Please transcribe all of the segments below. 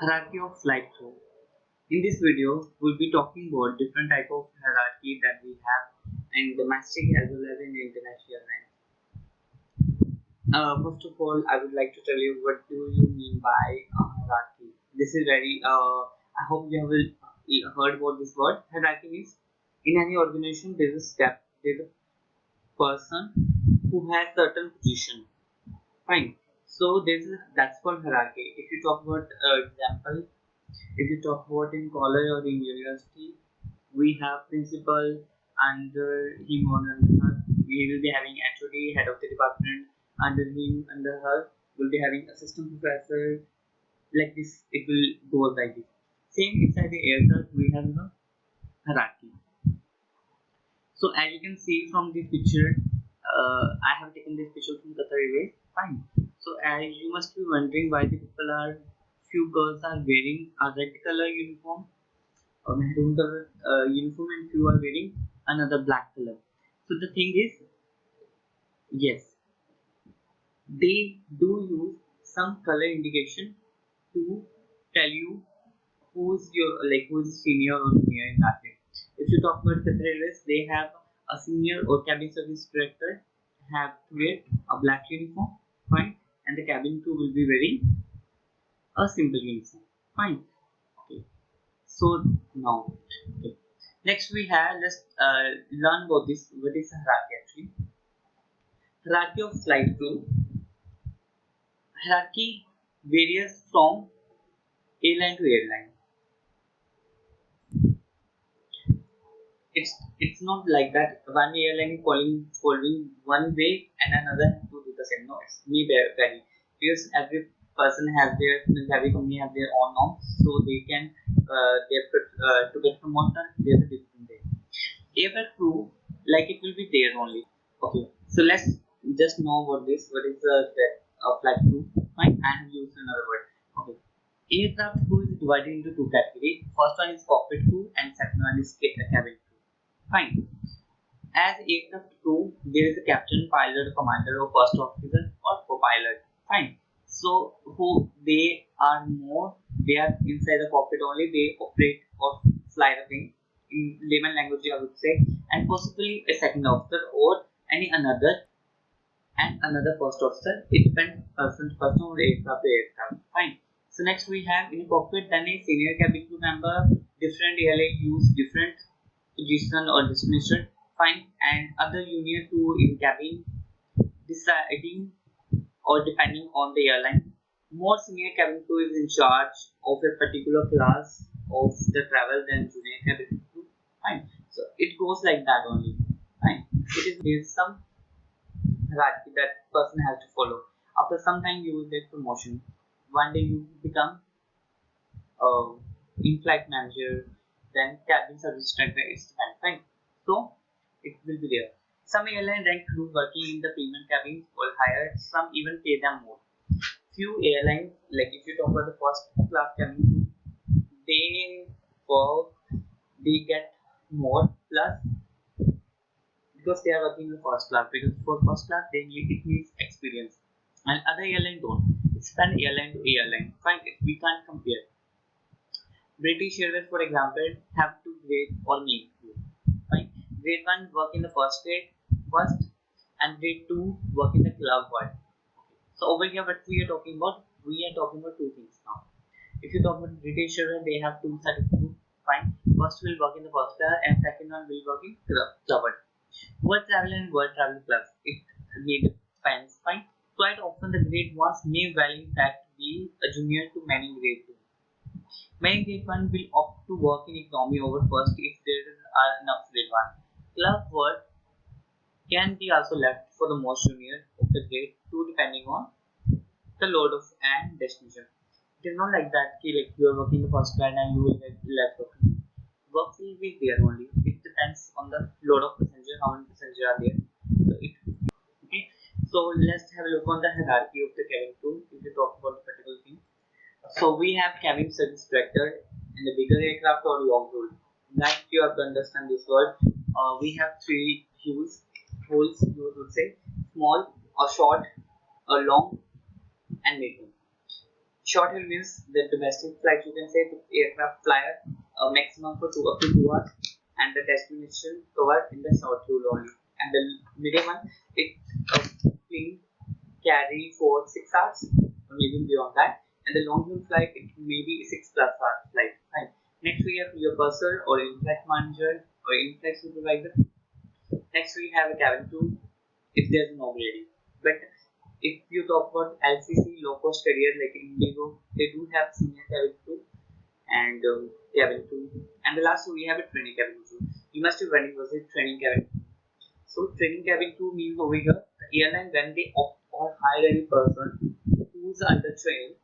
Hierarchy of flight crew. In this video, we'll be talking about different type of hierarchy that we have in domestic as well as in international airlines. First of all, I would like to tell you what do you mean by hierarchy. This is very. I hope you have heard about this word. Hierarchy means in any organization there is a step. There is a person who has certain position. Fine. So that's called hierarchy. If you talk about example, if you talk about in college or in university, we have principal under him or under her. We will be having HOD, head of the department, under him, under her. We'll be having assistant professor. Like this, it will go like this. Same inside the aircraft, we have the hierarchy. So as you can see from this picture, I have taken this picture from Qatar Airways. Fine. So as you must be wondering why the people are, few girls are wearing a red color uniform or maroon color uniform and few are wearing another black color. So the thing is, yes, they do use some color indication to tell you who's your who's senior or junior in that way. If you talk about Qatar Airways, they have a senior or cabin service director have to wear a black uniform, fine, and the cabin crew will be wearing a simple uniform, fine. Okay. So now, okay. Next we have let's learn about this. What is hierarchy actually? Hierarchy of flight crew. Hierarchy varies from airline to airline. It's not like that one airline is following one way and another has to do the same. No, it's may vary because every person has their every company has their own norms, so they can to get promoted there's a different way. Aircraft crew, like it will be there only. Okay, so let's just know what this what is the flight crew. Fine, I have used another word. Okay, aircraft crew is divided into two categories. First one is cockpit crew and second one is cabin crew. Fine. As aircraft crew, there is a captain, pilot, commander, or first officer, or co-pilot. Fine. So who they are more? They are inside the cockpit only. They operate or fly the plane. In layman language, I would say, and possibly a second officer or any another and another first officer. It depends person to person or aircraft to aircraft. Fine. So next we have in cockpit then a senior cabin crew member. Different airline use different position or destination. Fine. And other junior crew in cabin deciding or depending on the airline. More senior cabin crew is in charge of a particular class of the travel than junior cabin crew. Fine. So it goes like that only. Fine. There's some hierarchy that person has to follow. After some time, you will get promotion. One day you become uh, in-flight manager, then cabin service director is fine. So it will be there. Some airline rank crew working in the premium cabins or higher. Some even pay them more. Few airlines, like if you talk about the first class cabin crew, they work, they get more plus because they are working in the first class. Because for first class, they need it needs experience, and other airline don't. It's an airline to airline. Fine, we can't compare. British Airways, for example, have two grade or main crew. Fine, grade one work in the first, and grade two work in the club one. So over here, what we are talking about, we are talking about two things now. If you talk about British Airways, they have two set of crew. Fine, first will work in the first class, and second one will work in club one. World travel and world travel clubs. It really depends. Fine. Quite often the grade ones may well in fact be a junior to many grade two. Many grade one will opt to work in economy over first if there are enough grade one. Club world can be also left for the most junior of the grade two depending on the load of and destination. It is not like that like you are working the first class and you will get left of work will be there only. It depends on the load of passenger, how many passengers are there. So it okay. So let's have a look on the hierarchy of the cabin crew if you talk about the particular thing. So we have cabin service director in the bigger aircraft or long haul. Like you have to understand this word. We have three holes you would say small, a short, a long, and medium. Short haul means the domestic flight. You can say the aircraft fly a maximum for up to 2 hours, and the destination covered in the short haul only. And the medium one, it plane carry for 6 hours or maybe beyond that. And the long haul flight, it may be 6+ hours flight. Right. Next we have your purser or in-flight manager or in-flight supervisor. Next we have a cabin crew if there's no grading. But if you talk about LCC low cost carrier like Indigo, they do have senior cabin crew and cabin crew. And the last we have a training cabin crew. You must be running was a training cabin crew. So training cabin crew means over here the airline when they opt or hire any person who's under training,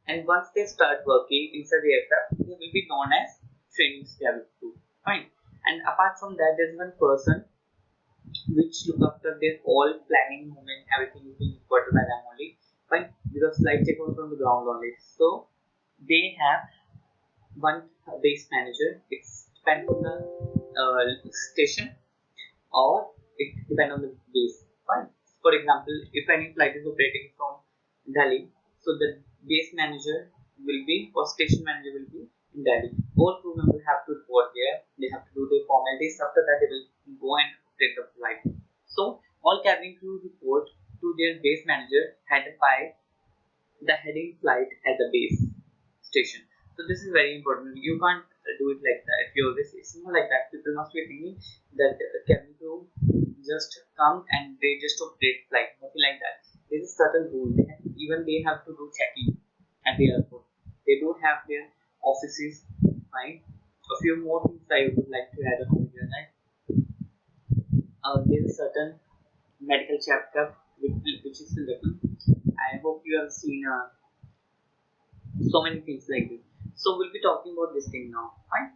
and once they start working inside the aircraft, they will be known as training cabin crew. Fine. And apart from that, there's one person which look after their all planning movement, everything is being reported by them only. Fine, because flight take off from the ground only. So they have one base manager. It's depend on the station or it depend on the base. Fine. For example, if any flight is operating from Delhi, so the base manager will be or station manager will be in Delhi. All crew members have to report there. They have to do their formalities. After that, they will go and take the flight. So all cabin crew report to their base manager headed by the heading flight at the base station. So this is very important. You can't do it like that. If you're this, it's not like that. People must be thinking that cabin crew just come and they just operate flight. Nothing like that. There is certain rule. Even they have to do checking at the airport. They do have their offices. Right. A few more things I would like to add on here. Right. There is certain medical checkup which is conducted. I hope you have seen so many things like this. So we'll be talking about this thing now. Fine.